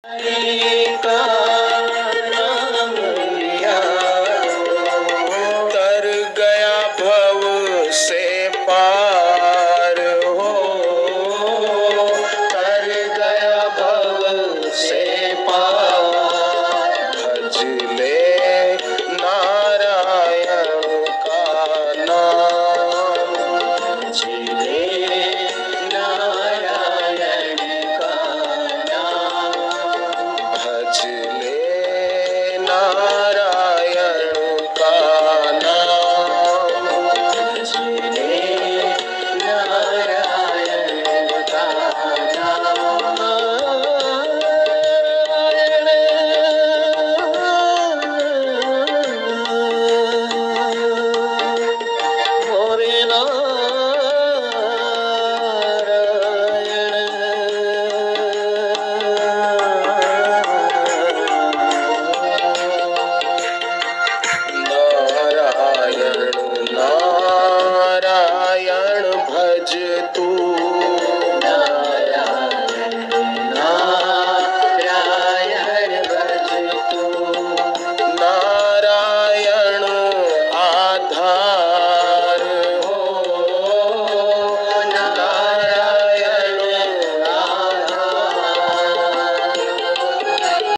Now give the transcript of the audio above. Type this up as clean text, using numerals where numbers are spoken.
का नाम लिया, तर गया भव से पार हो, तर गया भव से पार। भज ले नारायण का नाम, भज ले नारायण का नाम, भज ले नारायण का नाम, भज ले नारायण का नाम। मोरे नारायण नारायण भज तू।